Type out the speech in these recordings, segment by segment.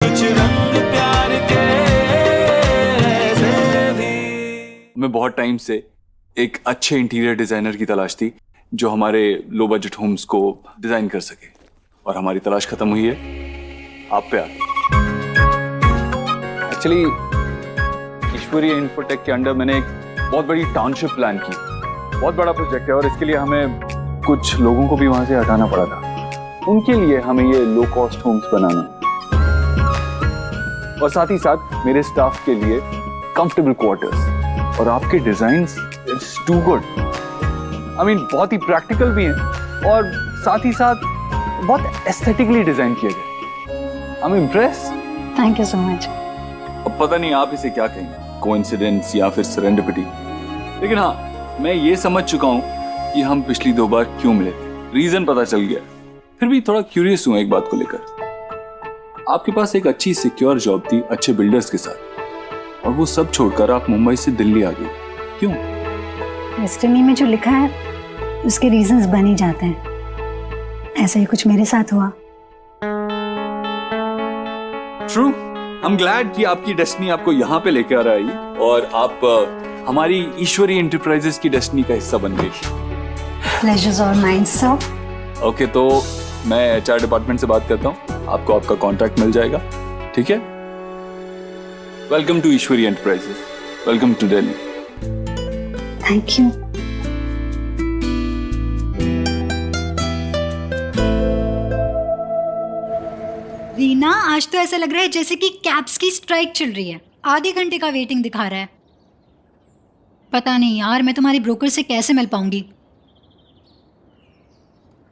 कुछ रंग प्यार के ऐसे भी। मैं बहुत टाइम से एक अच्छे इंटीरियर डिजाइनर की तलाश थी जो हमारे लो बजट होम्स को डिजाइन कर सके, और हमारी तलाश खत्म हुई है आप पे आके। एक्चुअली ईश्वरीय इन्फोटेक के अंडर मैंने एक बहुत बड़ी टाउनशिप प्लान की। बहुत बड़ा प्रोजेक्ट है और इसके लिए हमें कुछ लोगों को भी वहां से हटाना पड़ा था। उनके लिए हमें ये लो कॉस्ट होम्स बनाना है, और साथ ही साथ मेरे स्टाफ के लिए कंफर्टेबल क्वार्टर्स। और आपके designs it's too good. I mean बहुत ही प्रैक्टिकल भी हैं और साथ ही साथ बहुत एस्थेटिकली डिजाइन किए गए। I am impressed. Thank you so much. अब पता नहीं आप इसे क्या कहेंगे, कोइंसिडेंस या फिर सेरेंडिपिटी, लेकिन हाँ मैं ये समझ चुका हूं कि हम पिछली 2 बार क्यों मिले थे। रीजन पता चल गया, फिर भी थोड़ा क्यूरियस हूं एक बात को लेकर। आपके पास एक अच्छी सिक्योर जॉब थी अच्छे बिल्डर्स के साथ, और वो सब छोड़कर आप मुंबई से दिल्ली आ गए, क्यों? डेस्टिनी में जो लिखा है उसके रीजंस बन ही जाते हैं। ऐसा ही कुछ मेरे साथ हुआ। ट्रू। आई एम ग्लैड कि आपकी डेस्टिनी आपको यहाँ पे लेकर आ रही और आप हमारी ईश्वरी एंटरप्राइजेस की डेस्टिनी का हिस्सा बन गई। प्लेजर्स और माइन सर। ओके, तो मैं एचआर डिपार्टमेंट से बात करता हूँ, आपको आपका कॉन्ट्रैक्ट मिल जाएगा, ठीक है? Welcome to Ishwari enterprises, welcome to Delhi. Thank you. Reena, आज तो ऐसा लग रहा है जैसे कि कैब्स की स्ट्राइक चल रही है। आधे घंटे का वेटिंग दिखा रहा है। पता नहीं यार, मैं तुम्हारी ब्रोकर से कैसे मिल पाऊंगी।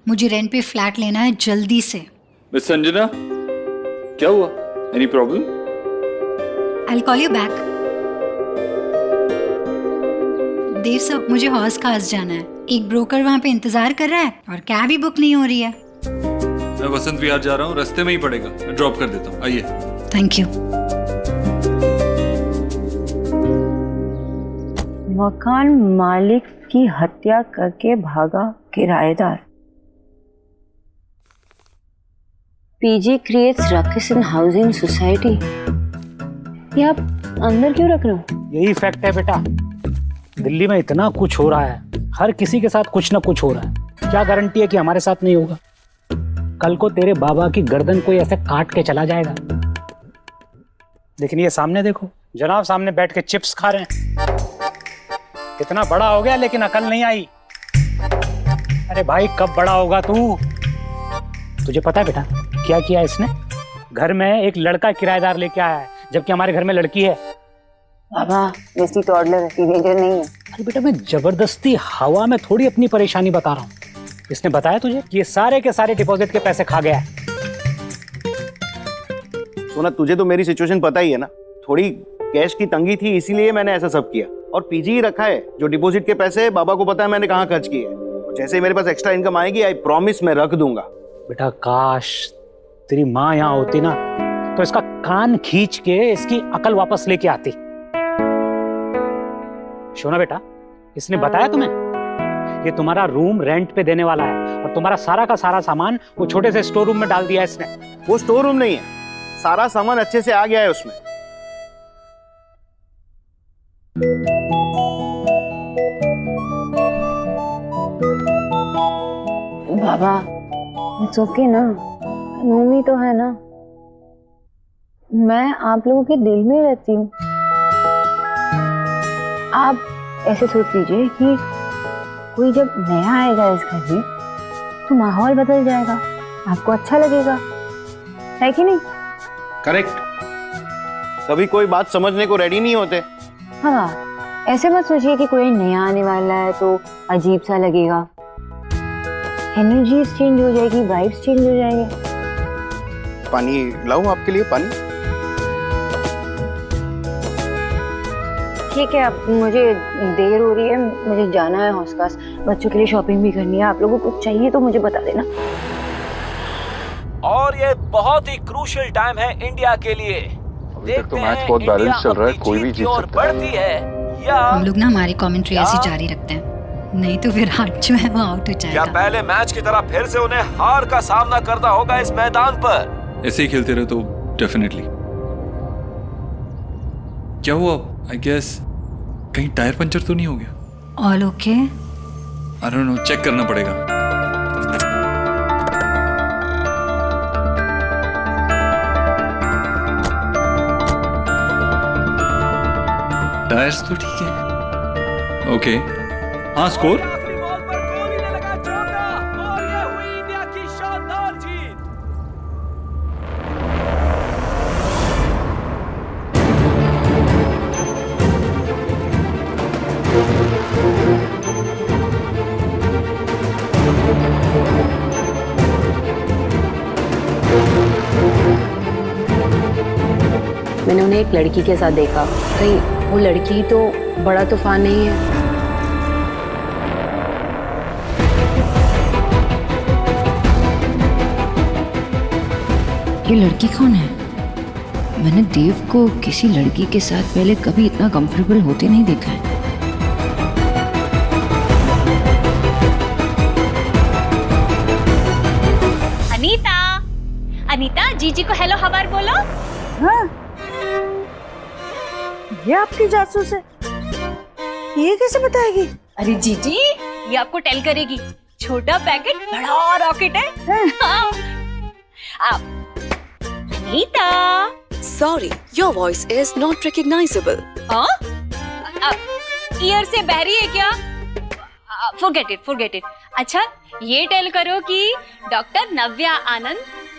मुझे रेंट पे फ्लैट लेना है जल्दी से। मिस संजना, क्या हुआ? Any problem? I will call you back. Dev साहब, मुझे हौस खास जाना है। एक ब्रोकर वहां पे इंतजार कर रहा है और कैब ही बुक नहीं हो रही है। मैं वसंत विहार जा रहा हूँ, रास्ते में ही पड़ेगा, मैं ड्रॉप कर देता हूँ, आइए। Thank you. मकान मालिक की हत्या करके भागा किराएदार। पीजी क्रिएट्स रकिस इन हाउसिंग सोसाइटी। ये आप अंदर क्यों रख रहे हो? यही फैक्ट है बेटा, दिल्ली में इतना कुछ हो रहा है, हर किसी के साथ कुछ ना कुछ हो रहा है। क्या गारंटी है कि हमारे साथ नहीं होगा? कल को तेरे बाबा की गर्दन कोई ऐसे काट के चला जाएगा। लेकिन ये सामने देखो, जनाब सामने बैठ के चिप्स खा रहे हैं। कितना बड़ा हो गया लेकिन अकल नहीं आई। अरे भाई, कब बड़ा होगा तू? तुझे पता है बेटा क्या किया इसने? घर में एक लड़का किराएदार लेके आया है, जबकि हमारे घर में लड़की है। बाबा, वैसी टॉडलर है, टीनेजर नहीं है। अरे बेटा, मैं जबरदस्ती हवा में थोड़ी अपनी परेशानी बता रहा हूँ। इसने बताया तुझे कि ये सारे के सारे डिपॉजिट के पैसे खा गया है। सोना, तुझे तो मेरी सिचुएशन पता ही है ना। थोड़ी कैश की तंगी थी, इसीलिए मैंने ऐसा सब किया। और पीजी ही रखा है। जो डिपॉजिट के पैसे बाबा को पता है मैंने कहाँ खर्च किए हैं। जैसे ही मेरे पास एक्स्ट्रा इनकम आएगी, आई प्रॉमिस मैं रख दूंगा। बेटा, काश तेरी माँ यहाँ होती ना, तो इसका कान खींच के इसकी अकल वापस लेके आती। शोना बेटा, इसने बताया तुम्हें ये तुम्हारा रूम रेंट पे देने वाला है, और तुम्हारा सारा का सारा सामान वो छोटे से स्टोर रूम में डाल दिया है इसने। वो स्टोर रूम नहीं है, सारा सामान अच्छे से आ गया है उसमें। बाबा, इट्स ओके ना, रूम ही तो है ना। मैं आप लोगों के दिल में रहती हूँ। आप ऐसे सोच लीजिए कि कोई जब नया आएगा इस घर में तो माहौल बदल जाएगा, आपको अच्छा लगेगा, है कि नहीं? करेक्ट। कभी कोई बात समझने को रेडी नहीं होते। हाँ, ऐसे मत सोचिए कि कोई नया आने वाला है तो अजीब सा लगेगा। एनर्जीज चेंज हो जाएगी, वाइब्स चेंज हो जाएंगे। पानी लाऊं आपके लिए? पानी? ठीक है, अब मुझे देर हो रही है, मुझे जाना है हौसखास। बच्चों के लिए शॉपिंग भी करनी है। आप लोगों को चाहिए तो मुझे बता देना। और ये बहुत ही क्रूशियल टाइम है इंडिया के लिए। अभी तक तो मैच बहुत बैलेंस चल रहा है, कोई भी जीत सकता है। बढ़ती है या हम लोग ना हमारी कमेंट्री ऐसी जारी रखते हैं, नहीं तो विराट जो है वो आउट हो या जाएगा। पहले मैच की तरह फिर से उन्हें हार का सामना करना होगा इस मैदान पर। ऐसे ही खेलते रहे तो डेफिनेटली। क्या हुआ? आई गेस कहीं टायर पंचर तो नहीं हो गया? All okay? I don't know, check करना पड़ेगा। टायर्स तो ठीक है। ओके, हाँ, स्कोर? आखिरी बॉल पर कोहली ने लगा चौका और ये हुई इंडिया की शानदार जीत। मैंने उन्हें एक लड़की के साथ देखा। कहीं वो लड़की तो बड़ा तूफान नहीं है? ये लड़की कौन है? मैंने देव को किसी लड़की के साथ पहले कभी इतना कंफर्टेबल होते नहीं देखा है। अनीता, अनीता, जीजी को हेलो हबार बोलो। हाँ, ये आपकी जासूस है? ये कैसे बताएगी? अरे जीजी, ये आपको टेल करेगी। छोटा पैकेट बड़ा रॉकेट है। हाँ। Anita, sorry, your voice is not recognisable. Year से बहरी है क्या? Forget it. अच्छा, ये टेल करो कि डॉक्टर नव्या आनंद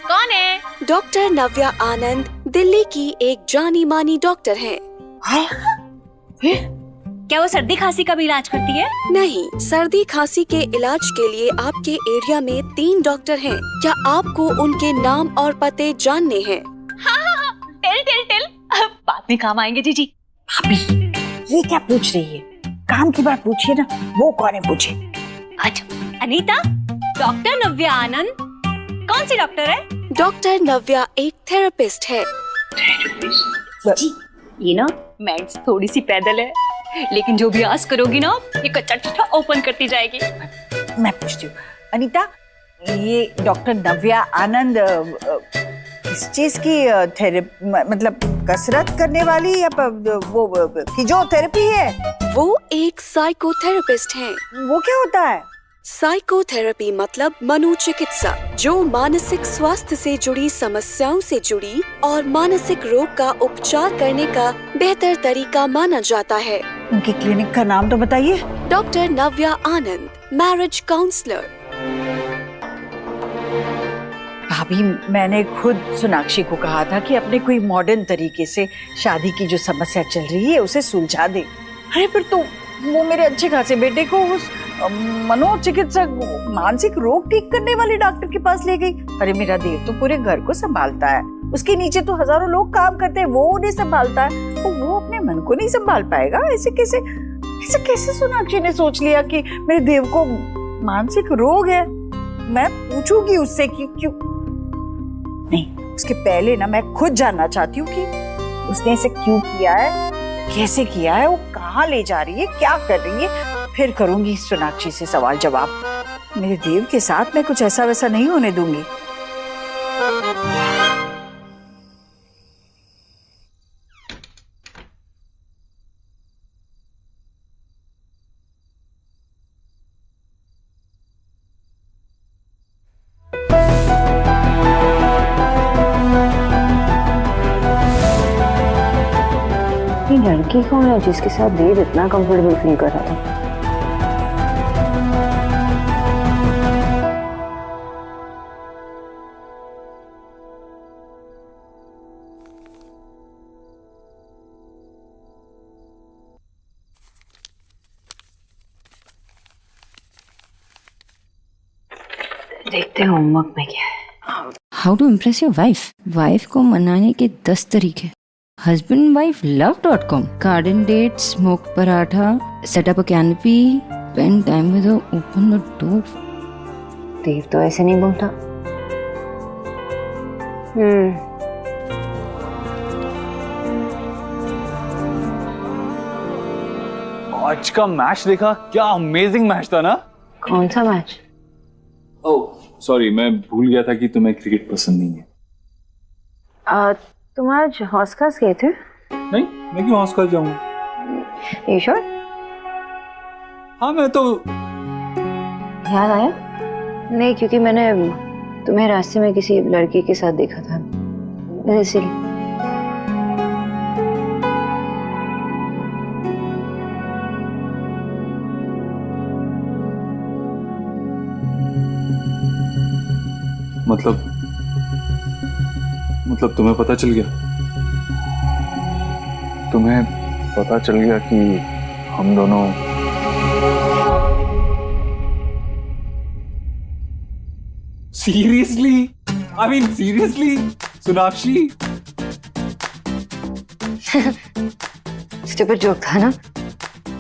कौन है? डॉक्टर नव्या आनंद दिल्ली की एक जानी मानी डॉक्टर हैं। क्या वो सर्दी खांसी का भी इलाज करती है? नहीं, सर्दी खांसी के इलाज के लिए आपके एरिया में 3 डॉक्टर हैं। क्या आपको उनके नाम और पते जानने हैं? हाँ, टेल। बाद में काम आएंगे जीजी। भाभी, ये क्या पूछ रही है? काम की बात पूछिए ना, वो कौन है पूछे। अच्छा, अनीता, डॉक्टर नव्या आनंद कौन सी डॉक्टर है? डॉक्टर नव्या एक थेरेपिस्ट है। जी, ये ना मेंस थोड़ी सी पैदल है, लेकिन जो भी आस करोगी ना, ये कच्चा चिट्ठा ओपन करती जाएगी। मैं पूछती हूँ, अनीता, ये डॉक्टर नव्या आनंद किस चीज की मतलब कसरत करने वाली या वो फिजियोथेरेपी है? वो एक साइकोथेरेपिस्ट हैं। वो क्या होता है? साइकोथेरेपी मतलब मनोचिकित्सा, जो मानसिक स्वास्थ्य से जुड़ी समस्याओं से जुड़ी और मानसिक रोग का उपचार करने का बेहतर तरीका माना जाता है। उनकी क्लिनिक का नाम तो बताइए। डॉक्टर नव्या आनंद, मैरिज काउंसलर। भाभी, मैंने खुद सोनाक्षी को कहा था कि अपने कोई मॉडर्न तरीके से शादी की जो समस्या चल रही है उसे सुलझा दे। अरे फिर तो वो मेरे अच्छे खासे बेटे को उस मनोचिकित्सक, मानसिक रोग ठीक करने वाले डॉक्टर के पास ले गई। अरे मेरा देव तो पूरे घर को संभालता है, उसके नीचे तो हजारों लोग काम करते हैं, वो उन्हें संभालता है, तो वो अपने मन को नहीं संभाल पाएगा? ऐसे कैसे सोनाक्षी ने सोच लिया कि मेरे देव को मानसिक रोग है? मैं पूछूंगी उससे कि क्यों नहीं। उसके पहले ना मैं खुद जानना चाहती हूँ कि उसने इसे क्यों किया है, कैसे किया है, वो कहाँ ले जा रही है, क्या कर रही है। फिर करूंगी सोनाक्षी से सवाल जवाब। मेरे देव के साथ मैं कुछ ऐसा वैसा नहीं होने दूंगी। लड़की कौन है जिसके साथ देव इतना कंफर्टेबल फील कर रहा था? देखते हैं होमवर्क में क्या है। How to impress your wife? Wife को मनाने के 10 तरीके। husbandwiflove.com, garden date, smoke paratha, set up a canopy, spend time with her, open the door. देव तो ऐसे नहीं बोलता। आज का मैच देखा? क्या अमेजिंग मैच था ना? कौन सा मैच? ओह सॉरी, मैं भूल गया था कि तुम्हें क्रिकेट पसंद नहीं है। तुम आज हौस खास गए थे? नहीं, मैं क्यों हौस खास जाऊंगा? You sure? हाँ, मैं तो याद आया? नहीं, क्योंकि मैंने तुम्हें रास्ते में किसी लड़की के साथ देखा था, इसीलिए। मतलब तुम्हें पता चल गया? तुम्हें पता चल गया कि हम दोनों seriously? I mean seriously Sonakshi? Stupid joke था ना?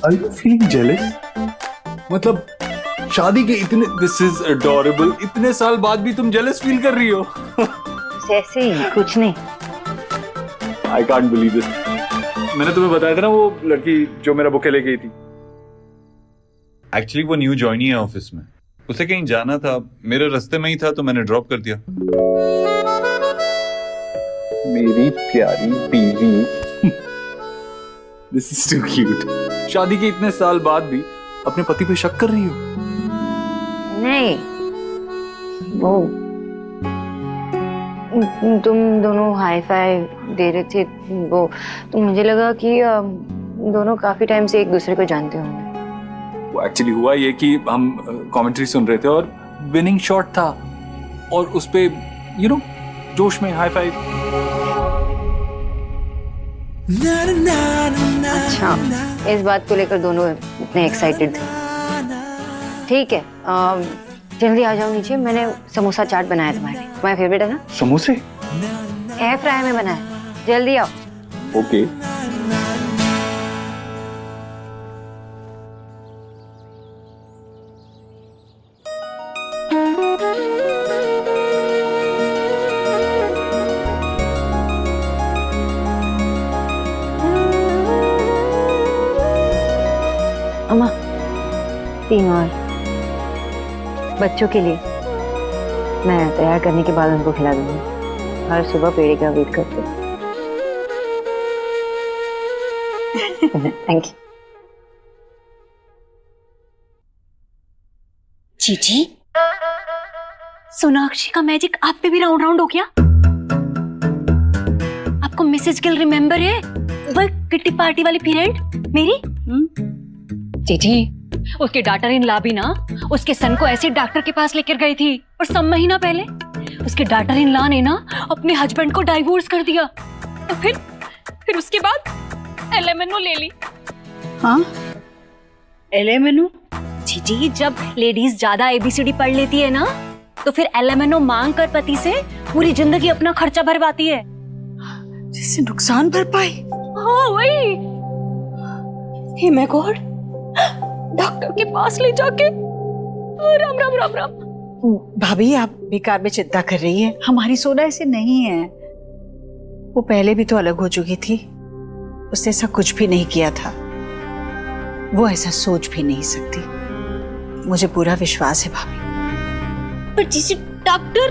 Are you feeling jealous? मतलब शादी के इतने, दिस इज अडोरेबल, इतने साल बाद भी तुम जेलस फील कर रही हो? ऐसे ही, कुछ नहीं। I can't believe this. मैंने तुम्हें बताया था ना वो लड़की जो मेरा बुके ले गई थी। एक्चुअली वो न्यू ज्वाइनी है ऑफिस में, उसे कहीं जाना था, मेरे रास्ते में ही था तो मैंने ड्रॉप कर दिया। मेरी प्यारी बीवी। This is too cute. शादी के इतने साल बाद भी अपने पति पे शक कर रही हो? नहीं, वो तुम दोनों हाई फाई दे रहे थे, वो तो मुझे लगा कि दोनों काफी टाइम से एक दूसरे को जानते होंगे। वो एक्चुअली हुआ ये कि हम कमेंट्री सुन रहे थे और विनिंग शॉट था और उस पे यू नो जोश में हाई फाई। अच्छा, इस बात को लेकर दोनों इतने एक्साइटेड थे। ठीक है, जल्दी आ जाओ नीचे, मैंने समोसा चाट बनाया तुम्हारा फेवरेट है ना? समोसे? एयर फ्राई में बनाया, जल्दी आओ। ओके। अम्मा, 3 और बच्चों के लिए मैं तैयार करने के बाद उनको खिला दूंगी। हर सुबह पेड़े का वेट करते। Thank you. जीजी, सोनाक्षी का मैजिक आप पे भी राउंड राउंड हो गया? आपको मिसेज गिल रिमेम्बर है? वो किट्टी पार्टी वाली पीरियड मेरी? जीजी, उसके डॉटर इन ला भी ना उसके सन को ऐसे डॉक्टर के पास लेकर गई थी और 6 महीना पहले उसके डॉटर इन ला ने ना अपने हस्बैंड को डाइवोर्स कर दिया। तो फिर उसके बाद एलएमएनओ ले ली। हाँ, एलएमएनओ? जी, जब लेडीज ज्यादा एबीसीडी पढ़ लेती है ना तो फिर एलएमएनओ मांग कर पति से पूरी जिंदगी अपना खर्चा भरवाती है। जैसे नुकसान भरपाई? हाँ, वही। हे माय गॉड, डॉक्टर के पास ले जाके राम राम राम राम। भाभी, आप बेकार में चिंता कर रही हैं। हमारी सोना ऐसे नहीं है। वो पहले भी तो अलग हो चुकी थी, उसने ऐसा कुछ भी नहीं किया था। वो ऐसा सोच भी नहीं सकती, मुझे पूरा विश्वास है भाभी। पर जिसे डॉक्टर,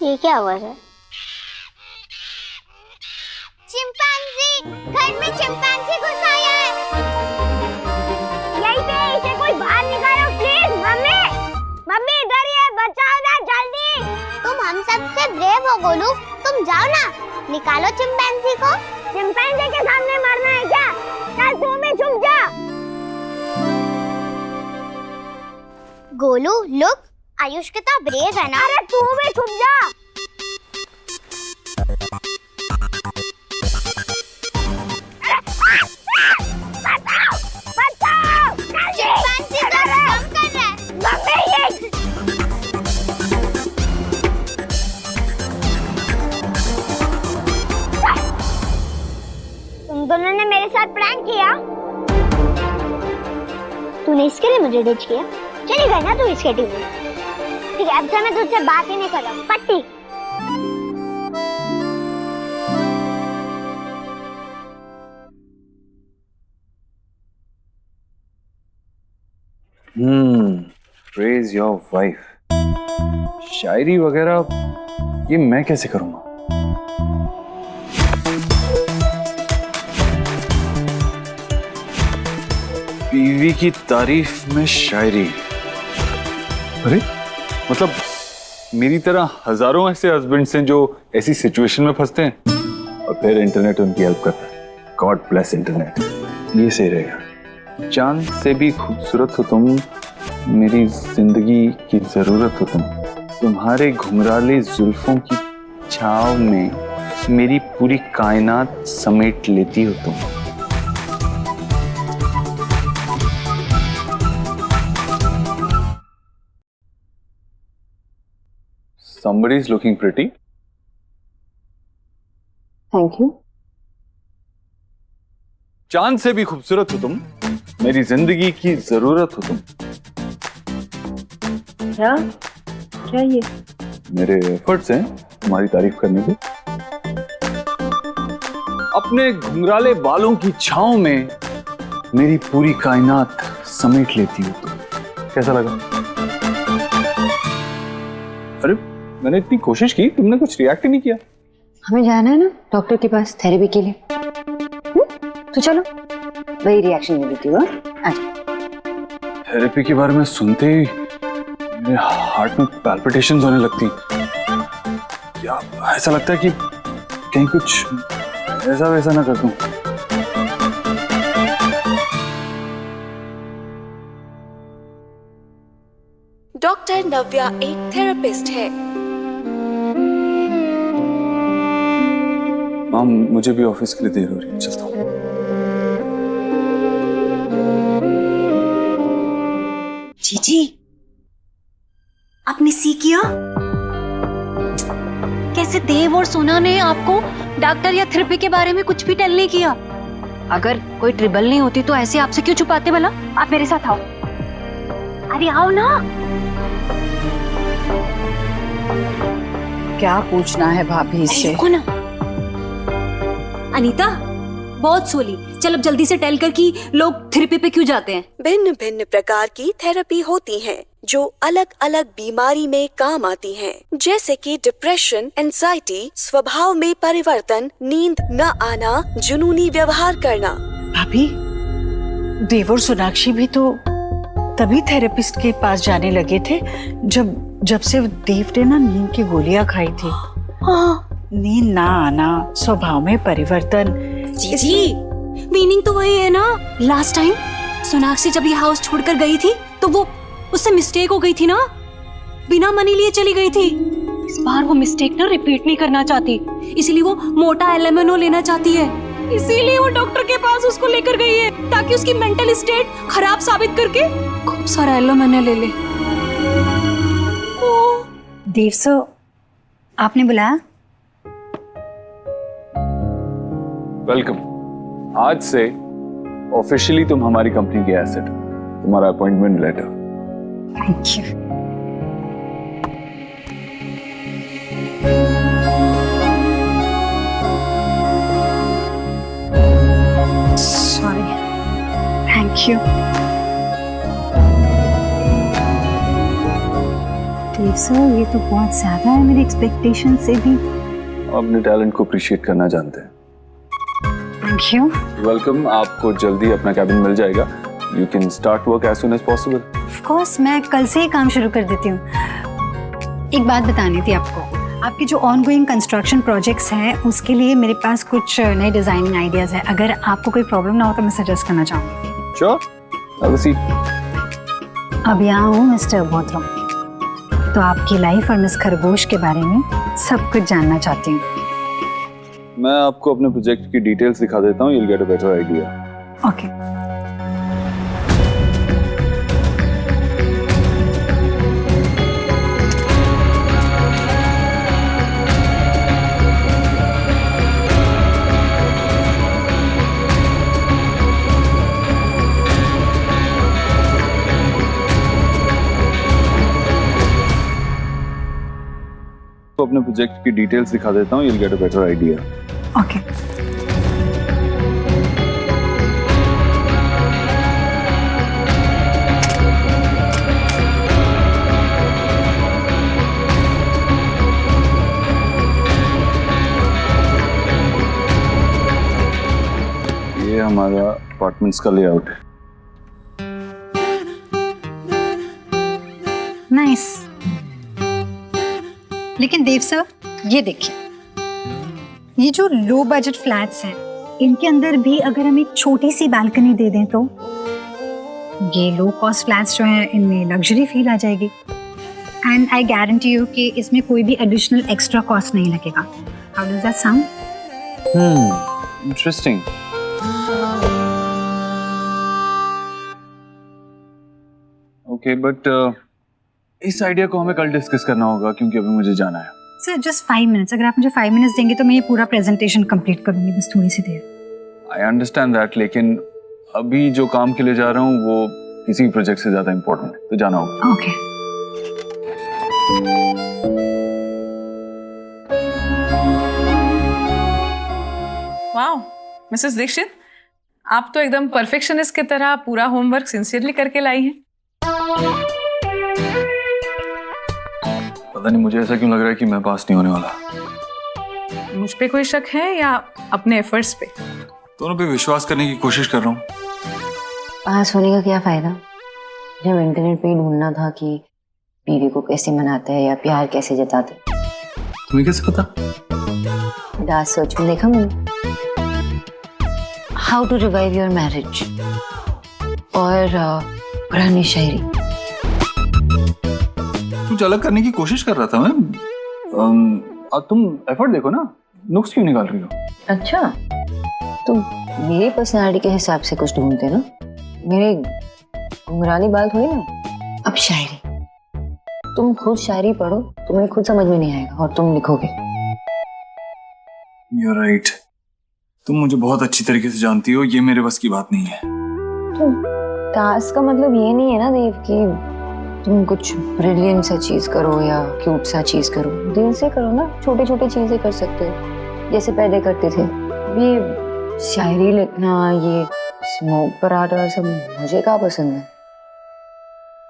ये क्या आवाज है? चिंपांजी, घर में चिंपांजी घुस आया है। यही पे, इसे कोई बाहर निकालो प्लीज। मम्मी, मम्मी इधर ही है, बचाओ ना जल्दी। तुम हम सबसे ब्रेव हो गोलू, तुम जाओ ना, निकालो चिंपांजी को। चिंपांजी के सामने मरना है क्या? चल तू भी छुप जा। गोलू लुक, आयुष कितना ब्रेव है ना। अरे तू भी छुप जा। तुम दोनों ने मेरे साथ प्रैंक किया। तूने इसके लिए मुझे डिच किया? चली गई ना तू इसके टीम में। ठीक है, अब से मैं तुझसे बात ही नहीं कर रहा। पट्टी। Raise your wife. शायरी वगैरह ये मैं कैसे करूंगा? बीवी की तारीफ में शायरी। अरे मतलब मेरी तरह हजारों ऐसे हस्बैंड्स हैं जो ऐसी सिचुएशन में फंसते हैं और फिर इंटरनेट उनकी हेल्प करता है। God bless internet. ये सही रहेगा। चांद से भी खूबसूरत हो तुम, मेरी जिंदगी की जरूरत हो तुम। तुम्हारे घुंघराले जुल्फों की छाव में मेरी पूरी कायनात समेट लेती हो तुम। Somebody is looking pretty. Thank you. चांद से भी खूबसूरत हो तुम, मेरी जिंदगी की जरूरत हो तुम। क्या क्या ये? मेरे एफर्ट्स हैं तुम्हारी तारीफ करने के। अपने घुंघराले बालों की छांव में मेरी पूरी कायनात समेट लेती हो तुम। कैसा लगा? अरे मैंने इतनी कोशिश की, तुमने कुछ रिएक्ट ही नहीं किया। हमें जाना है ना डॉक्टर के पास थेरेपी के लिए। तो चलो वही रिएक्शन में देती हूँ। थेरेपी के बारे में सुनते ही मेरे हार्ट में पैल्पिटेशंस होने लगती। क्या ऐसा लगता है कि कहीं कुछ ऐसा वैसा ना कर दूं। डॉक्टर नव्या एक थेरेपिस्ट है। माम मुझे भी ऑफिस के लिए देर हो रही है, चलता हूँ। जीजी आपने सी किया? कैसे देव और सोना ने आपको डॉक्टर या थेरेपी के बारे में कुछ भी टेल नहीं किया? अगर कोई ट्रिबल नहीं होती तो ऐसे आपसे क्यों छुपाते भला? आप मेरे साथ आओ। अरे आओ ना। क्या पूछना है भाभी से? रुको ना। अनीता बहुत सोली, चल अब जल्दी से टेल कर कि लोग थेरेपी पे क्यों जाते हैं। भिन्न भिन्न प्रकार की थेरेपी होती हैं जो अलग अलग बीमारी में काम आती हैं, जैसे कि डिप्रेशन, एंजाइटी, स्वभाव में परिवर्तन, नींद न आना, जुनूनी व्यवहार करना। भाभी देव और सोनाक्षी भी तो तभी थेरेपिस्ट के पास जाने लगे थे जब से देव ने ना नींद की गोलियां खाई थी। हाँ। नींद ना आना, स्वभाव में परिवर्तन। जी मीनिंग तो वही है ना। लास्ट टाइम सोनाक्षी जब ये हाउस छोड़कर गई थी तो वो उससे मिस्टेक हो गई थी ना, बिना मनी लिए चली गई थी। इस बार वो मिस्टेक ना रिपीट नहीं करना चाहती, इसीलिए वो मोटा एलेमेनो लेना चाहती है। इसीलिए वो डॉक्टर के पास उसको लेकर गई है ताकि उसकी मेंटल स्टेट खराब साबित करके खूब सारा एलेमेनो ले ले। देव सो आपने बुलाया? वेलकम। आज से ऑफिशियली तुम हमारी कंपनी के एसेट हो। तुम्हारा appointment letter. Thank you. Sorry. Thank you. Dev sir ये तो बहुत ज्यादा है मेरी एक्सपेक्टेशन से भी। अपने टैलेंट को अप्रिशिएट करना जानते हैं। Thank you. वेलकम। आपको जल्दी अपना कैबिन मिल जाएगा। You can start work as soon as possible. Of course मैं कल से ही काम शुरू कर देती हूँ। एक बात बतानी थी आपको, आपके जो ऑनगोइंग कंस्ट्रक्शन प्रोजेक्ट्स हैं उसके लिए मेरे पास कुछ नए डिजाइनिंग आइडियाज है। अगर आपको कोई प्रॉब्लम ना हो तो मैं सजेस्ट करना चाहूँगी। Sure, have a seat. अब यहाँ हूँ मिस्टर बोथरम, तो आपकी लाइफ और मिस खरगोश के बारे में सब कुछ जानना चाहती हूँ। मैं आपको अपने प्रोजेक्ट की डिटेल्स दिखा देता हूँ। You'll get a better idea. Okay. तो अपने प्रोजेक्ट की डिटेल्स दिखा देता हूँ। You'll get a better idea. Okay. हमारा अपार्टमेंट्स का लेआउट है। नाइस। लेकिन देव सर, ये देखिए, ये जो लो बजट फ्लैट्स हैं, इनके अंदर भी अगर हम एक छोटी सी बालकनी दे दें तो ये लो कॉस्ट फ्लैट्स जो हैं इनमें लग्जरी फील आ जाएगी। एंड आई गारंटी यू कि इसमें कोई भी एडिशनल एक्स्ट्रा कॉस्ट नहीं लगेगा। How does that sound? Interesting. Okay, but इस आइडिया को हमें कल डिस्कस करना होगा क्योंकि अभी मुझे जाना है। सर जस्ट 5 मिनट्स, अगर आप मुझे 5 मिनट्स देंगे तो मैं ये पूरा प्रेजेंटेशन कंप्लीट करूंगी, बस थोड़ी सी देर। आई अंडरस्टैंड दैट, लेकिन अभी जो काम के लिए जा रहा हूँ वो किसी प्रोजेक्ट से ज्यादा इम्पोर्टेंट है, तो जाना होगा। ओके। वाओ मिसेस दीक्षित, आप तो एकदम परफेक्शनिस्ट की तरह पूरा होमवर्क सिंसियरली करके लाई हैं। पता नहीं मुझे ऐसा क्यों लग रहा है कि मैं पास नहीं होने वाला। मुझ पे कोई शक है या अपने एफर्ट्स पे? दोनों पे विश्वास करने की कोशिश कर रहा हूँ। पास होने का क्या फायदा जब इंटरनेट पे ही ढूंढना था कि बीवी को कैसे मनाते हैं या प्यार कैसे जताते। तुम्हें कैसे पता? डार्क सर्च में देखा मैंने, how to revive your marriage और पुरानी शायरी। कुछ अलग करने की कोशिश कर रहा था मैं। तुम एफर्ट देखो ना, नुक्स क्यों निकाल रही हो? अच्छा, तुम मेरी पर्सनालिटी के हिसाब से कुछ ढूंढते ना, मेरे घुंघराली बाल थोड़ी ना। अब शायरी, तुम खुद शायरी पढ़ो, तुम्हें खुद समझ में नहीं आएगा और तुम लिखोगे। You're right. तुम मुझे बहुत अच्छी तरीके से जानती हो, ये मेरे बस की बात नहीं है। टास्क का मतलब ये नहीं है ना देव कि तुम कुछ ब्रिलियंट सा चीज करो या क्यूट सा चीज करो, दिल से करो ना। छोटे छोटे चीजें कर सकते हो जैसे पहले करते थे। ये शायरी लिखना, ये स्मोक पराठा सब मुझे क्या पसंद है।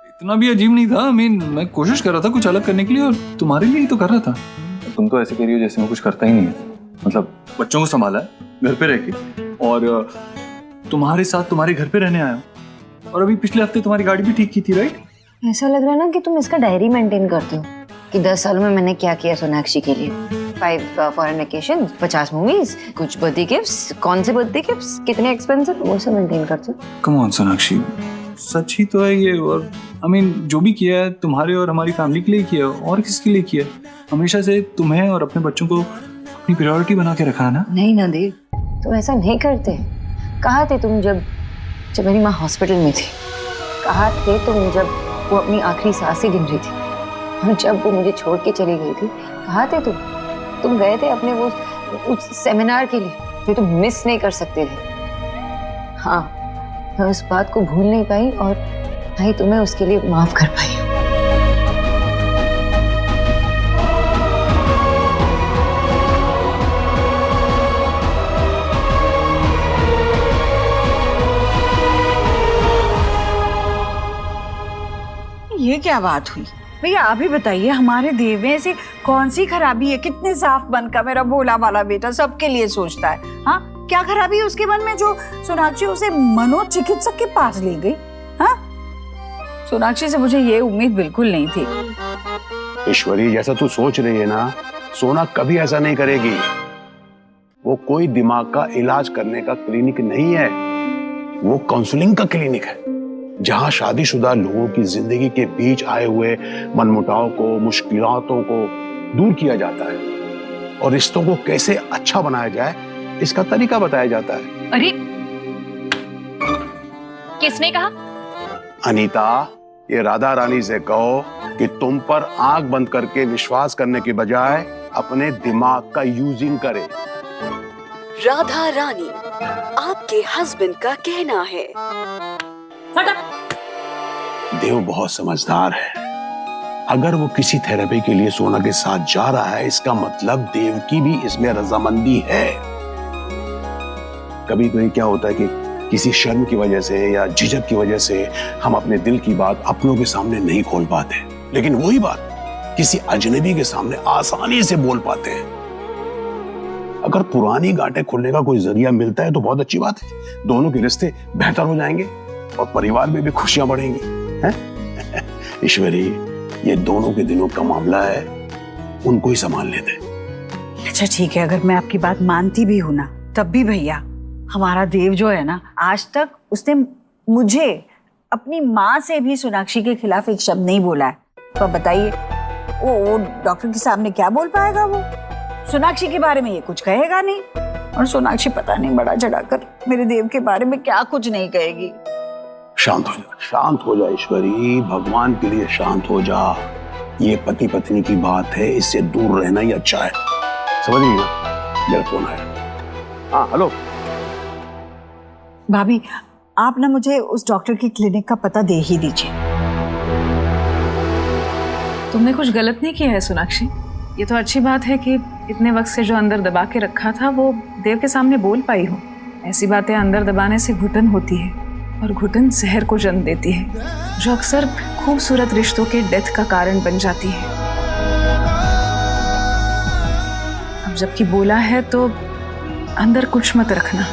इतना भी अजीब नहीं था। मैं कोशिश कर रहा था कुछ अलग करने के लिए और तुम्हारे लिए ही तो कर रहा था। तुम तो ऐसे कह रही हो जैसे मैं कुछ करता ही नहीं है। मतलब बच्चों को संभाला है घर पे रह के और तुम्हारे साथ तुम्हारे घर पे रहने आया हूं। और अभी पिछले हफ्ते तुम्हारी गाड़ी भी ठीक की थी, राइट? ऐसा लग रहा है ना कि तुम इसका डायरी मेंटेन करते हो कि 10 सालों में मैंने क्या किया सोनाक्षी के लिए। 5 फॉरेन वेकेशन, 50 मूवीज, कुछ बर्थडे गिफ्ट्स, कौन से बर्थडे गिफ्ट्स, कितने एक्सपेंसिव, वो सब मेंटेन करते हो। कम ऑन सोनाक्षी, सच ही तो है ये। और जो भी किया है तुम्हारे और हमारी फैमिली के लिए किया, और किसके लिए किया? हमेशा से तुम्हें और अपने बच्चों को अपनी प्रायोरिटी बना के रखा है ना। नहीं ना देव, तुम ऐसा नहीं करते। कहाँ थे तुम जब मेरी माँ हॉस्पिटल में थी? कहाँ थे तुम जब वो अपनी आखिरी सांसें गिन रही थी? और जब वो मुझे छोड़ के चली गई थी, कहाँ थे तुम? तुम गए थे अपने वो उस सेमिनार के लिए जो तुम मिस नहीं कर सकते थे। हाँ, मैं उस बात को भूल नहीं पाई और ना ही तुम्हें उसके लिए माफ कर पाई। ये क्या बात हुई भैया, आप ही बताइए। हमारे देव में ऐसी कौन सी खराबी है? कितने साफ मन का मेरा भोला वाला बेटा सबके लिए सोचता है। हाँ, क्या खराबी है उसके मन में जो सोनाक्षी उसे मनोचिकित्सक के पास ले गई? हाँ, सोनाक्षी से मुझे ये उम्मीद बिल्कुल नहीं थी। ईश्वरी, जैसा तू सोच रही है ना, सोना कभी ऐसा नहीं करेगी। वो कोई दिमाग का इलाज करने का क्लिनिक नहीं है, वो काउंसलिंग का क्लिनिक है, जहां शादीशुदा लोगों की जिंदगी के बीच आए हुए मनमुटाव को, मुश्किलातों को दूर किया जाता है और रिश्तों को कैसे अच्छा बनाया जाए इसका तरीका बताया जाता है। अरे किसने कहा? अनीता, ये राधा रानी से कहो कि तुम पर आंख बंद करके विश्वास करने के बजाय अपने दिमाग का यूजिंग करे। राधा रानी, आपके हस्बैंड का कहना है। देव बहुत समझदार है। अगर वो किसी थेरेपी के लिए सोना के साथ जा रहा है, इसका मतलब देव की भी इसमें रजामंदी है। कभी कभी क्या होता है कि किसी शर्म की वजह से या झिझक की वजह से हम अपने दिल की बात अपनों के सामने नहीं खोल पाते, लेकिन वही बात किसी अजनबी के सामने आसानी से बोल पाते हैं। अगर पुरानी गांठें खुलने का कोई जरिया मिलता है तो बहुत अच्छी बात है, दोनों के रिश्ते बेहतर हो जाएंगे और परिवार में भी खुशियां बढ़ेंगी, हैं? ईश्वरी, ये दोनों के दिनों का मामला है, उनको ही संभाल लेते। अच्छा ठीक है, अगर मैं आपकी बात मानती भी हूं ना, तब भी भैया हमारा देव जो है ना, आज तक उसने मुझे अपनी माँ से भी सोनाक्षी के खिलाफ एक शब्द नहीं बोला है। तो बताइए वो डॉक्टर के सामने क्या बोल पाएगा? वो सोनाक्षी के बारे में ये कुछ कहेगा नहीं, और सोनाक्षी पता नहीं बड़ा चढ़ाकर मेरे देव के बारे में क्या कुछ नहीं कहेगी। शांत हो जा, शांत हो जा ईश्वरी, भगवान के लिए शांत हो जा। ये पति पत्नी की बात है, इससे दूर रहना ही अच्छा है, समझ रही ना? मेरा फोन आया। हाँ हेलो भाभी, आप ना मुझे उस डॉक्टर की क्लिनिक का पता दे ही दीजिए। तुमने कुछ गलत नहीं किया है सोनाक्षी। ये तो अच्छी बात है कि इतने वक्त से जो अंदर दबा के रखा था वो देव के सामने बोल पाई हो। ऐसी बातें अंदर दबाने से घुटन होती है, और घुटन जहर को जन्म देती है, जो अक्सर खूबसूरत रिश्तों के डेथ का कारण बन जाती है। अब जबकि बोला है तो अंदर कुछ मत रखना।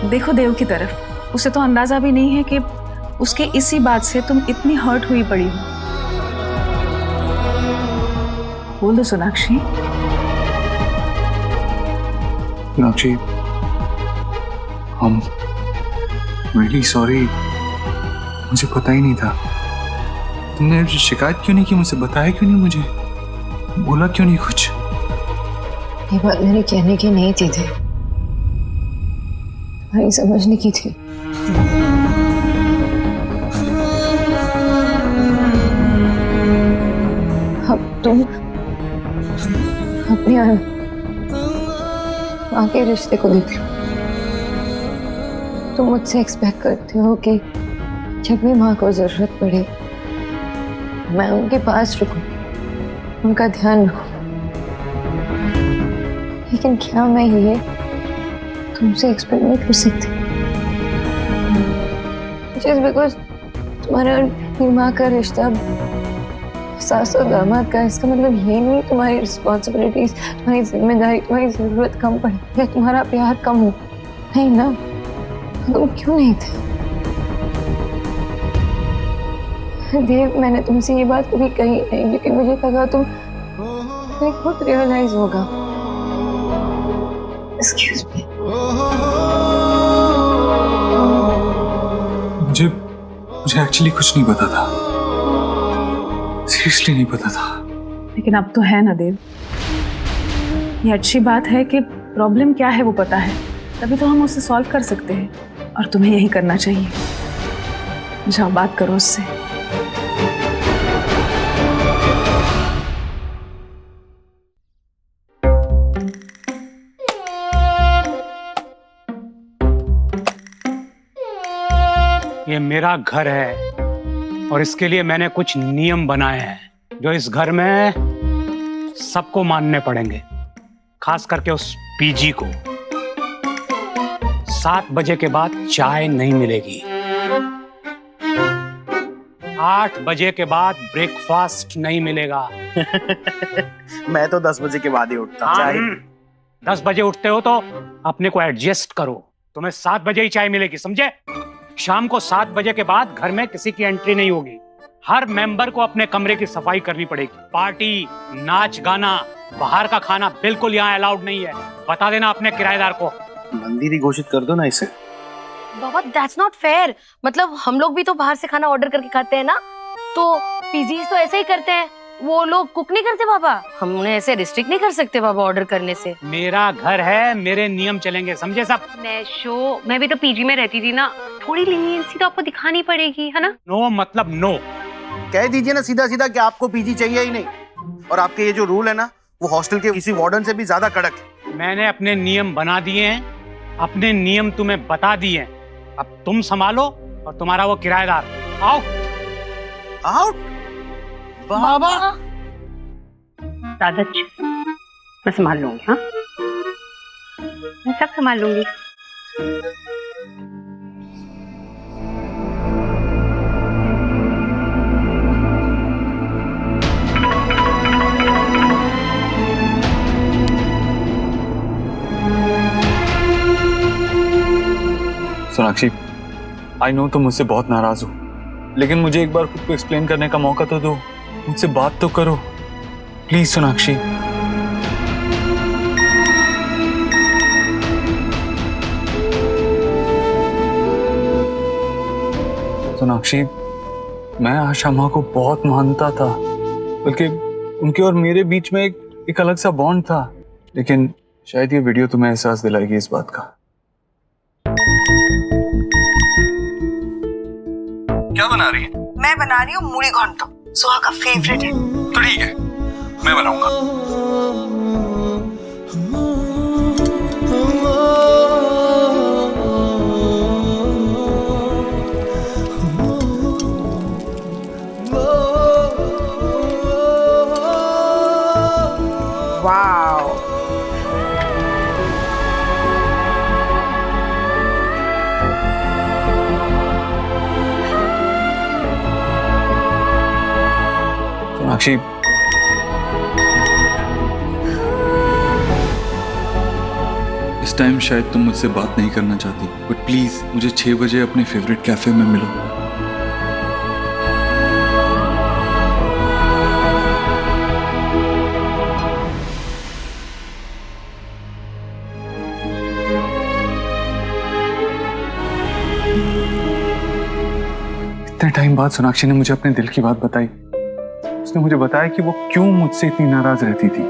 देखो देव की तरफ, उसे तो अंदाजा भी नहीं है कि उसके इसी बात से तुम इतनी हर्ट हुई पड़ी हो। बोल दो Sonakshi. Sonakshi, I'm really sorry, मुझे पता ही नहीं था। तुमने शिकायत क्यों नहीं की मुझसे? बताया क्यों नहीं मुझे? बोला क्यों नहीं कुछ? ये बात मेरे कहने की नहीं थी, तुम्हारी समझने की थी। अब तुम अपनी माँ के रिश्ते को देख लो। तुम मुझसे एक्सपेक्ट करते हो कि जब भी माँ को जरूरत पड़े मैं उनके पास रुकूं, उनका ध्यान रखूं। लेकिन क्या मैं ये तुमसे एक्सपेक्ट नहीं कर सकती? जस्ट बिकॉज तुम्हारा और माँ का रिश्ता सास और दामाद का, इसका मतलब ये नहीं तुम्हारी रिस्पॉन्सिबिलिटीज, तुम्हारी जिम्मेदारी, तुम्हारी जरूरत कम पड़े या तुम्हारा प्यार कम हो। नहीं ना, तुम क्यों नहीं थे? देव, मैंने तुमसे ये बात कभी कही नहीं क्योंकि मुझे लगा तुम खुद रियलाइज होगा। Excuse me. मुझे एक्चुअली कुछ नहीं पता था, सीरियसली नहीं पता था। लेकिन अब तो है ना देव। ये अच्छी बात है कि प्रॉब्लम क्या है वो पता है, तभी तो हम उसे सॉल्व कर सकते हैं, और तुम्हें यही करना चाहिए। जाओ बात करो उससे। ये मेरा घर है और इसके लिए मैंने कुछ नियम बनाए हैं जो इस घर में सबको मानने पड़ेंगे, खास करके उस पीजी को। 7 बजे के बाद चाय नहीं मिलेगी। 8 बजे के बाद ब्रेकफास्ट नहीं मिलेगा। मैं तो 10 बजे के बाद ही उठता। चाय 10 बजे उठते हो तो अपने को एडजस्ट करो। तुम्हें 7 बजे ही चाय मिलेगी, समझे? शाम को 7 बजे के बाद घर में किसी की एंट्री नहीं होगी। हर मेंबर को अपने कमरे की सफाई करनी पड़ेगी। पार्टी, नाच गाना, बाहर का खाना बिल्कुल यहाँ अलाउड नहीं है। बता देना अपने किराएदार को। मंदिर ही घोषित कर दो ना इसे। बाबा दैट्स नॉट फेयर। मतलब हम लोग भी तो बाहर से खाना ऑर्डर करके खाते हैं ना, तो पीजीज तो ऐसे ही करते हैं। वो लोग कुक नहीं करते बाबा, हम उन्हें ऐसे रिस्ट्रिक्ट नहीं कर सकते बाबा ऑर्डर करने से। मेरा घर है, मेरे नियम चलेंगे, समझे सब? मैं भी तो पीजी में रहती थी ना, थोड़ी लीनियंसी तो आपको दिखानी पड़ेगी, है ना? नो मतलब नो। कह दीजिए ना सीधा सीधा कि आपको पीजी चाहिए ही नहीं, और आपके ये जो रूल है ना वो हॉस्टल के किसी वार्डन से भी ज्यादा कड़क है। मैंने अपने नियम बना दिए हैं, अपने नियम तुम्हें बता दिए हैं। अब तुम संभालो और तुम्हारा वो किराएदार आउट। आउट बाबा। दादाजी मैं संभाल लूंगी। हाँ मैं सब संभाल लूंगी। सोनाक्षी, आई नो तुम मुझसे बहुत नाराज हो, लेकिन मुझे एक बार खुद को एक्सप्लेन करने का मौका तो दो, मुझसे बात तो करो प्लीज सोनाक्षी। सोनाक्षी, मैं आशा माँ को बहुत मानता था, बल्कि उनके और मेरे बीच में एक अलग सा बॉन्ड था, लेकिन शायद ये वीडियो तुम्हें एहसास दिलाएगी इस बात का। क्या बना रही है? मैं बना रही हूँ मूली घोंटो, सुहा का फेवरेट है। तो ठीक है, मैं बनाऊंगा। वाओ, सोनाक्षी, इस टाइम शायद तुम मुझसे बात नहीं करना चाहती, बट प्लीज मुझे 6 बजे अपने फेवरेट कैफे में मिलो। इतने टाइम बाद सोनाक्षी ने मुझे अपने दिल की बात बताई। उसने मुझे बताया कि वो क्यों मुझसे इतनी नाराज रहती थी,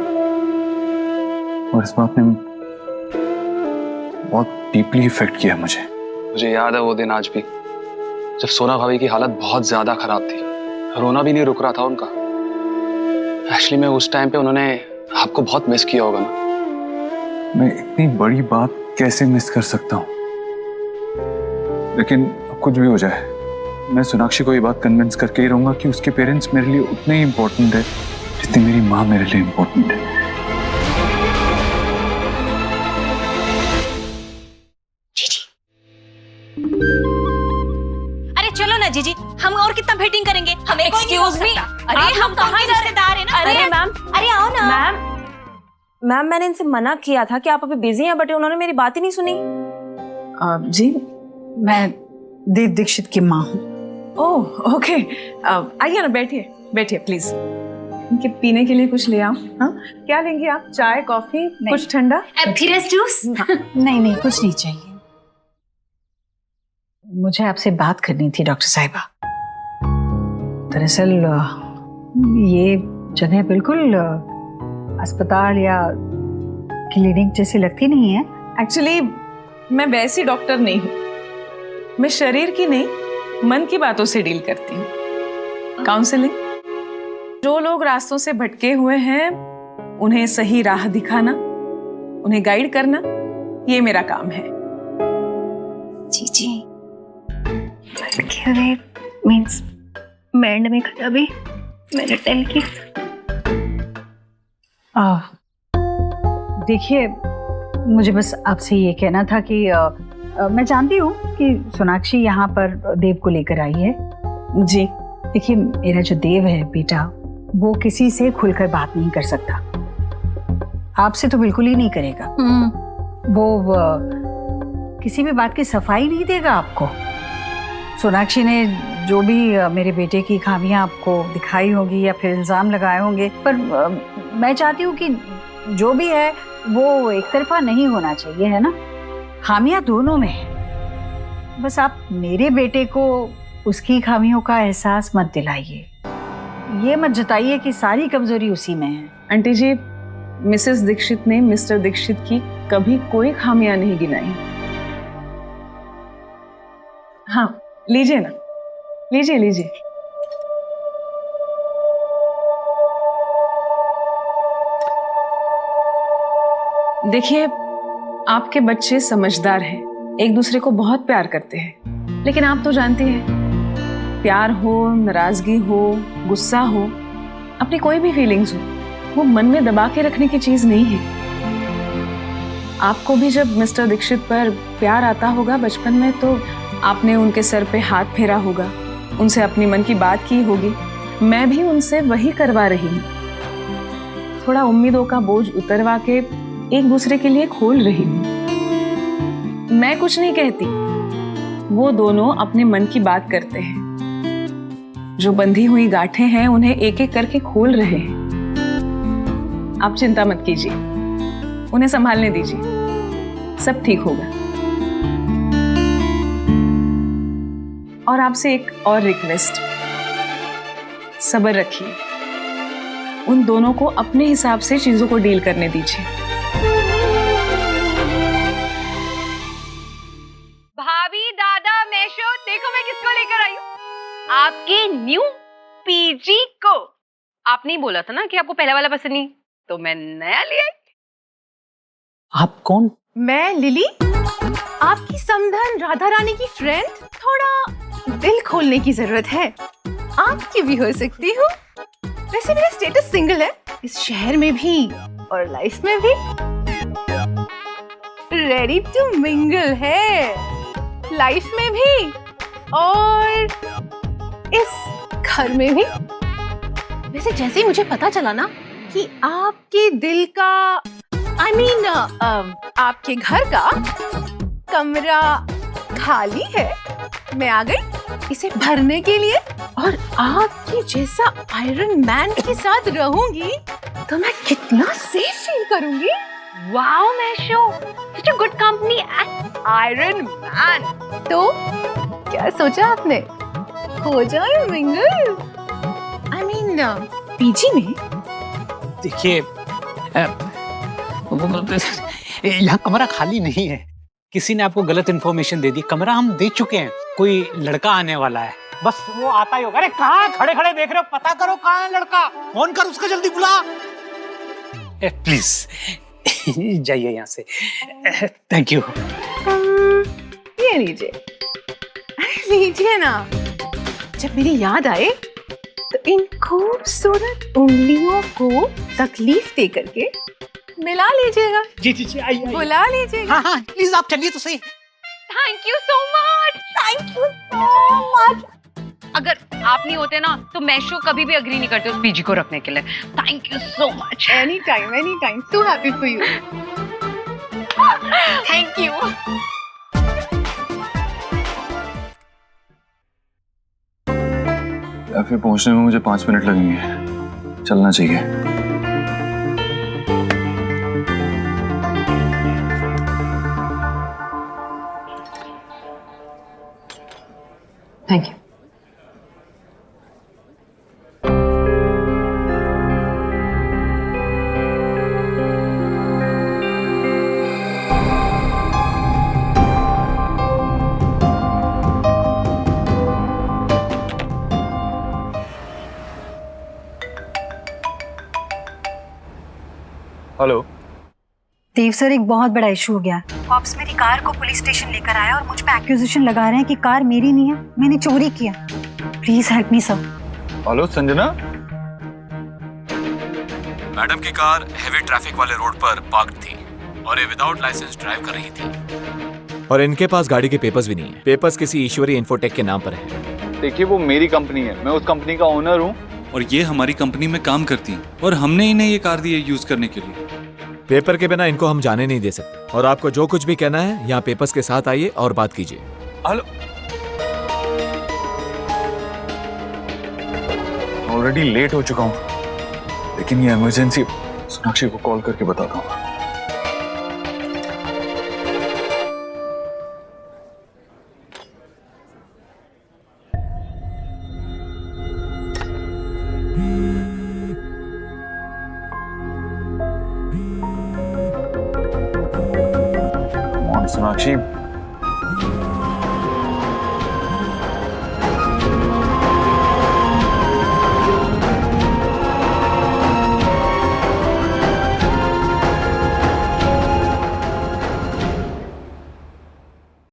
और इस बात ने बहुत डीपली इफेक्ट किया मुझे। मुझे याद है वो दिन आज भी, जब सोना भाभी की हालत बहुत ज्यादा खराब थी, रोना भी नहीं रुक रहा था उनका। एक्चुअली मैं उस टाइम पे उन्होंने आपको बहुत मिस किया होगा ना। मैं इतनी बड़ी बात कैसे मिस कर सकता हूँ, लेकिन अब कुछ भी हो जाए मैं सोनाक्षी को ये बात कन्विंस करके ही रहूंगा कि उसके पेरेंट्स मेरे लिए उतने ही इम्पोर्टेंट है जितनी मेरी माँ मेरे लिए इम्पोर्टेंट है। अरे चलो ना जीजी, हम और कितना भेटिंग करेंगे? हमें एक्सक्यूज मी, अरे हम कहाँ रिश्तेदार है ना। अरे मैम, अरे आओ ना। मैम मैंने इनसे मना किया था कि आप अभी बिजी हैं, बट उन्होंने मेरी बात ही नहीं सुनी। जी, मैं देव दीक्षित की माँ हूँ। ओह ओके, आइए ना, बैठिए बैठिए प्लीज। इनके पीने के लिए कुछ ले आओ। हाँ, क्या लेंगे आप? चाय, कॉफी, कुछ ठंडा? फिर जूस? नहीं, कुछ नहीं चाहिए। मुझे आपसे बात करनी थी डॉक्टर साहिबा। दरअसल ये जगह बिल्कुल अस्पताल या क्लिनिक जैसी लगती नहीं है। एक्चुअली मैं वैसी डॉक्टर नहीं हूँ, मैं शरीर की नहीं मन की बातों से डील करती हूँ। काउंसलिंग, जो लोग रास्तों से भटके हुए हैं उन्हें सही राह दिखाना, उन्हें गाइड करना, ये मेरा काम है। जी मीन्स बैंड में खड़ा भी मैंने टेल की। देखिए, मुझे बस आपसे ये कहना था कि मैं जानती हूँ कि सोनाक्षी यहाँ पर देव को लेकर आई है। जी, देखिए, मेरा जो देव है बेटा, वो किसी से खुलकर बात नहीं कर सकता, आपसे तो बिल्कुल ही नहीं करेगा। वो किसी भी बात की सफाई नहीं देगा आपको। सोनाक्षी ने जो भी मेरे बेटे की खामियां आपको दिखाई होगी या फिर इल्जाम लगाए होंगे, पर मैं चाहती हूँ कि जो भी है वो एक तरफा नहीं होना चाहिए, है ना। खामियां दोनों में है, बस आप मेरे बेटे को उसकी खामियों का एहसास मत दिलाइए। ये मत जताइए कि सारी कमजोरी उसी में है। आंटी जी, मिसेस दीक्षित ने मिस्टर दीक्षित की कभी कोई खामियां नहीं गिनाई। हाँ, लीजिए ना, लीजिए लीजिए। देखिए, आपके बच्चे समझदार हैं, एक दूसरे को बहुत प्यार करते हैं, लेकिन आप तो जानती हैं, प्यार हो, नाराजगी हो, गुस्सा हो, अपनी कोई भी फीलिंग्स हो, वो मन में दबा के रखने की चीज नहीं है। आपको भी जब मिस्टर दीक्षित पर प्यार आता होगा बचपन में, तो आपने उनके सर पे हाथ फेरा होगा, उनसे अपनी मन की बात की होगी। मैं भी उनसे वही करवा रही हूँ, थोड़ा उम्मीदों का बोझ उतरवा के एक दूसरे के लिए खोल रही हूँ। मैं कुछ नहीं कहती, वो दोनों अपने मन की बात करते हैं। जो बंधी हुई गांठें हैं उन्हें एक एक करके खोल रहे हैं। आप चिंता मत कीजिए, उन्हें संभालने दीजिए, सब ठीक होगा। और आपसे एक और रिक्वेस्ट, सब्र रखिए, उन दोनों को अपने हिसाब से चीजों को डील करने दीजिए। भाभी, दादा, मेशो, देखो मैं किसको लेकर आई हूँ, आपके न्यू पीजी को। आपने ही बोला था ना कि आपको पहला वाला पसंद नहीं, तो मैं नया ले आई। आप कौन? मैं लिली, आपकी समधन राधा रानी की फ्रेंड। थोड़ा दिल खोलने की जरूरत है, आपकी भी हो सकती हूँ। वैसे मेरा स्टेटस सिंगल है, इस शहर में भी और लाइफ में भी। रेडी टू मिंगल है, लाइफ में भी और इस घर में भी। वैसे जैसे ही मुझे पता चला ना कि आपके दिल का आपके घर का कमरा खाली है, मैं आ गई इसे भरने के लिए। और आपके जैसा आयरन मैन के साथ रहूंगी तो मैं कितना सेफ फील करूंगी। Wow Meesho, such a good company and Iron Man। तो क्या सोचा आपने, हो जाए मिंगल? पीजी में? देखिए, यहाँ कमरा खाली नहीं है, किसी ने आपको गलत इन्फॉर्मेशन दे दी। कमरा हम दे चुके हैं, कोई लड़का आने वाला है, बस वो आता ही होगा। अरे कहाँ खड़े खड़े देख रहे हो, पता करो कहाँ है लड़का, फोन कर उसका, जल्दी बुला। प्लीज जाइए यहाँ से, थैंक यू। ये लीजिए, लीजिए ना। जब मेरी याद आए तो इन खूबसूरत उंगलियों को तकलीफ दे करके मिला लीजिएगा। जी जी जी, आइए, बुला लीजिएगा। हाँ हाँ, प्लीज आप चलिए तो सही। Thank you so much, thank you so much. अगर आप नहीं होते ना तो मेशो कभी भी अग्री नहीं करते उस पीजी को रखने के लिए। Thank you so much. Any time, so happy for you. Thank you. Cafe पहुंचने में मुझे 5 मिनट लगेंगे, चलना चाहिए। Thank you. Hello Dev sir, एक बहुत बड़ा इशू हो गया। कॉप्स मेरी कार को पुलिस स्टेशन लेकर आया और मुझ पे एक्यूजेशन लगा रहे हैं कि कार मेरी नहीं है, मैंने चोरी किया। Please help me sir. Hello Sanjana. Madam की कार हेवी ट्रैफिक वाले रोड पर पार्क थी और ये विदाउट लाइसेंस ड्राइव कर रही थी। और इनके पास गाड़ी के पेपर्स भी नहीं है। पेपर्स किसी ईश्वरी इन्फोटेक के नाम पर है। देखिए, वो मेरी कंपनी है, मैं उस कंपनी का ओनर हूँ और ये हमारी कंपनी में काम करती हैं और हमने इन्हें ये कार दी है यूज करने के लिए। पेपर के बिना इनको हम जाने नहीं दे सकते। और आपको जो कुछ भी कहना है यहाँ पेपर्स के साथ आइए और बात कीजिए। हेलो, ऑलरेडी लेट हो चुका हूँ, लेकिन ये इमरजेंसी सोनाक्षी को कॉल करके बताता हूँ। सोनाक्षी,